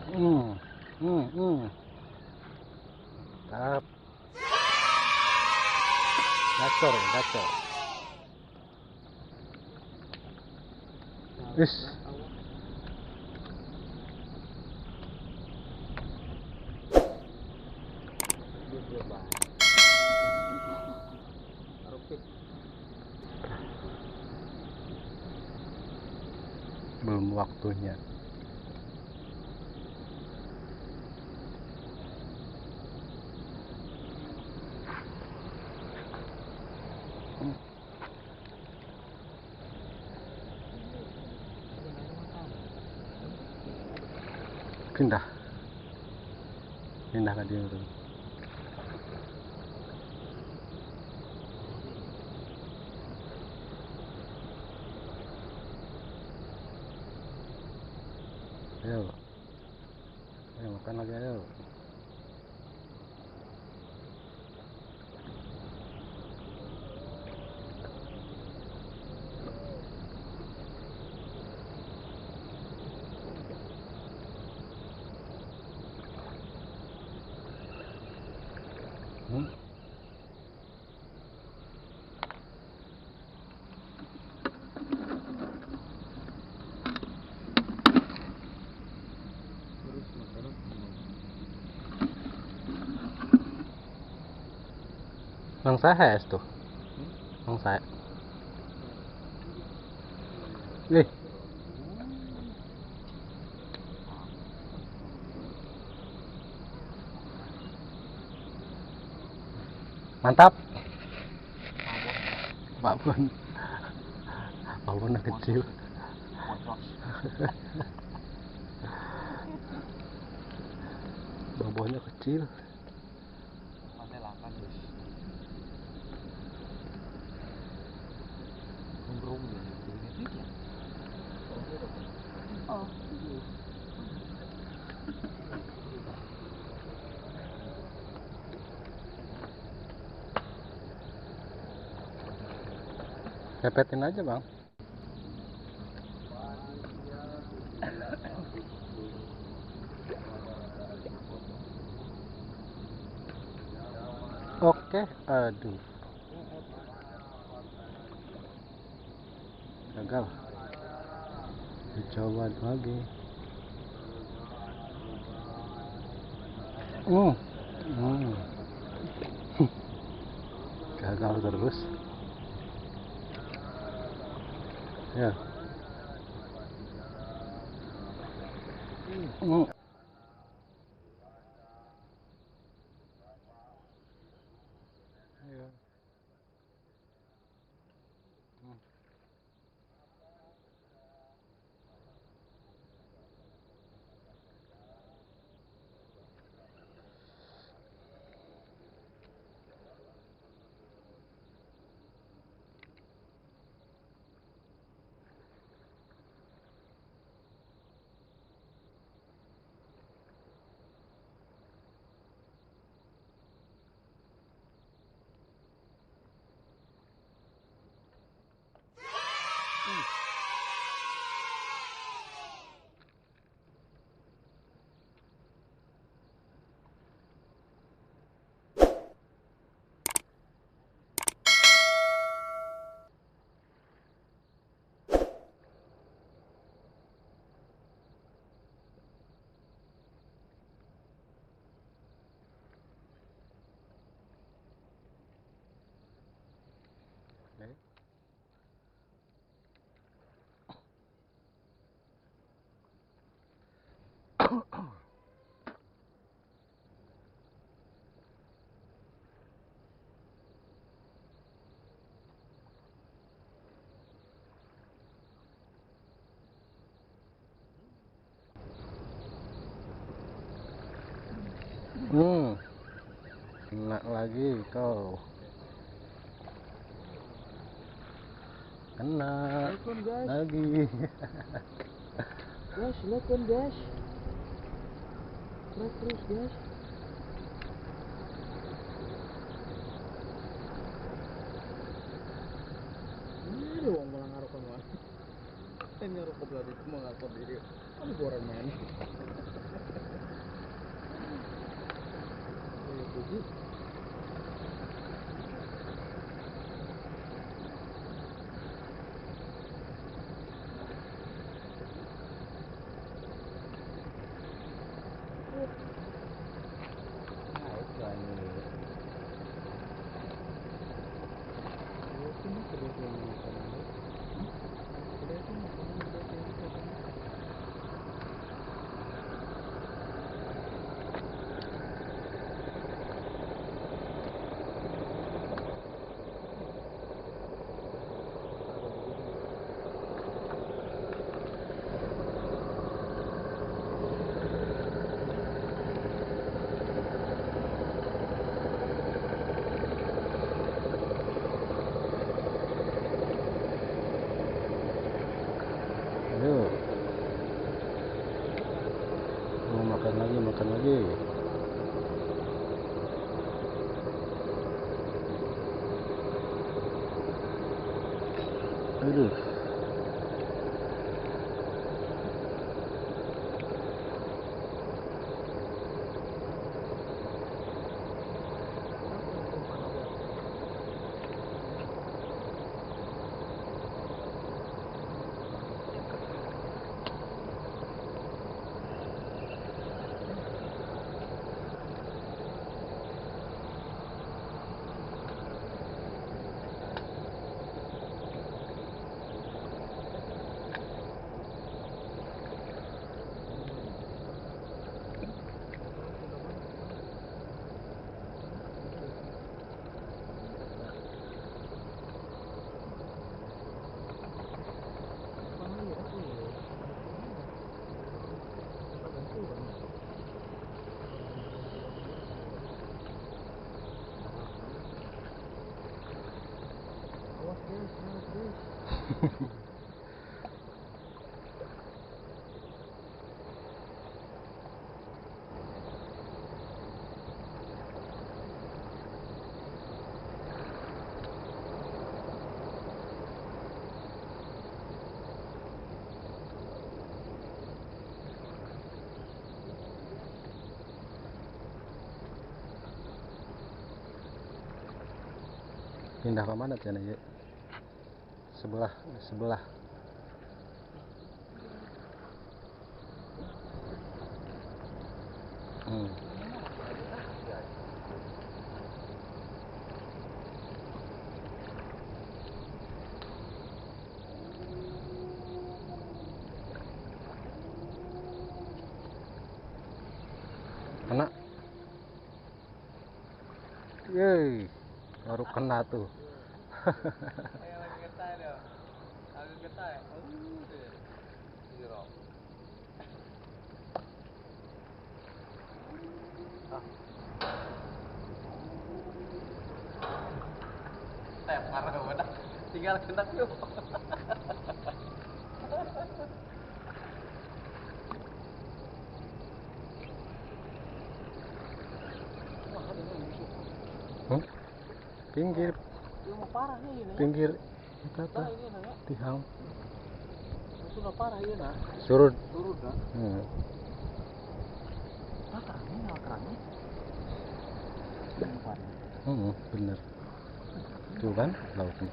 Hmm, Tap, gacor ya, gacor. Is. Belum waktunya. Pindah ke dia tuh. Ayo makan lagi, ayo. Mang saya tuh. Mang saya. Nih. Mantap. Babon. Babon yang kecil. Babonnya kecil. Pepetin aja bang. Oke, aduh. Gagal. Dicoba lagi. Hmm. Gagal terus. Ya. Kena lagi kau. Kena lagi. Guys, lihat kan guys. Terus guys. Ini uang malah ngaruh kan. Ini rokok lagi semua ngangkut diri. Ini boran main. Ayo puji. Ayo. Mau makan lagi, makan lagi. Aduh. Pindah ke mana Tiana ya? Sebelah. Kena. Yeay, baru kena tuh. Lagi getah dia. Lagi getah. Zero. Step karena udah tinggal kena yuk. Pinggir. Ilmu parah nih ini. Pinggir. Apa? Parah ini nak. Tihang. Sudah parah ini nak. Surut. Turun nak. Nah, kerangnya kerangnya. Bener. Tuh kan lautnya.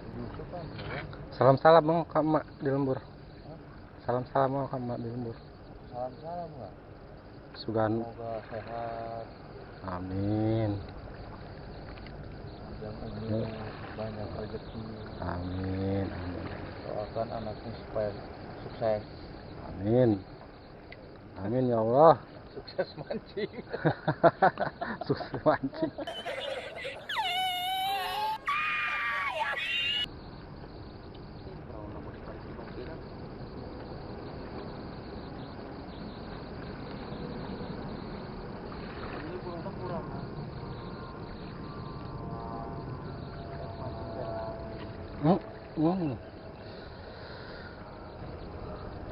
Salam-salam mau ke emak di lembur. Salam-salam mau ke emak di lembur. Salam-salam enggak? Sugan. Semoga sehat. Amin. Panjang umur, banyak rezeki. Amin. Doakan anaknya supaya sukses. Amin. Amin ya Allah. Sukses mancing. Sukses mancing.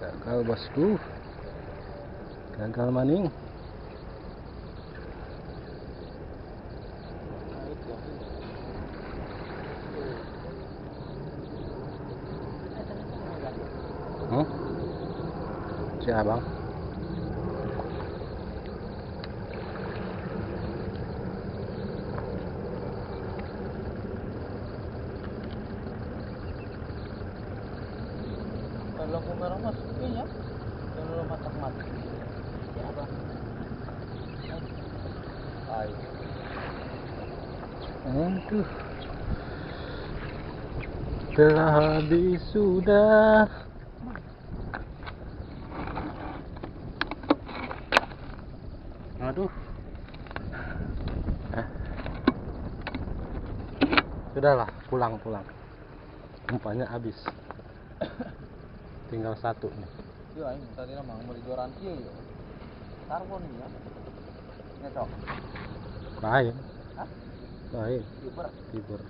Gagal bosku, gagal maning. Hmm? Si abang. Kalau lampu merah mas, ya. Kalau matak-matak. Ya bang. Ayo. Aduh. Telah habis sudah. Aduh. Sudahlah, pulang. Umpannya habis. Tinggal satu nih. Yo aing tadi mah mau dijualan kieu yo. Karbon ya. Nyesok. Lain. Hah? Lain. Fiber. Fiber.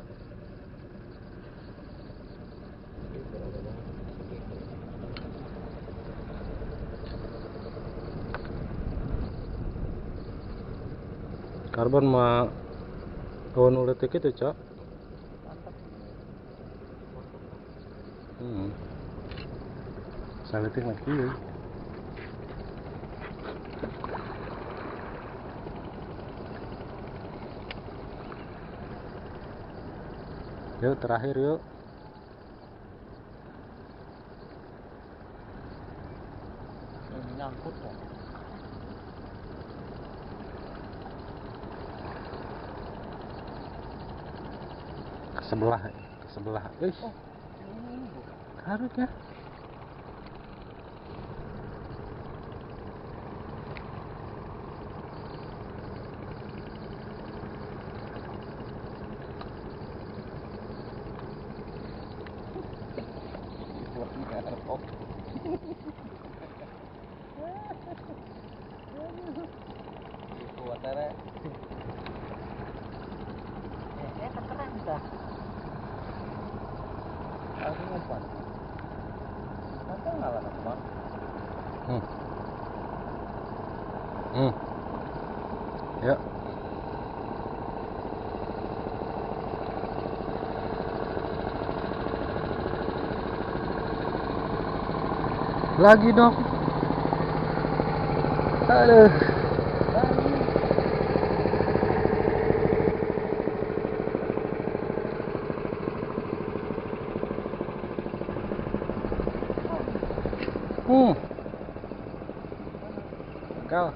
Karbon mah kawan uletik itu, Cok. Mantap. Saleting lagi ya. Yuk terakhir yuk. Ini nyangkut kok. Ke sebelah. Oh, ini Harusnya. Oh. Kuat ada. Keren dah. Aku ngumpan. Masa ngalah apa? Yuk. Lagi dong. Aduh. Kal.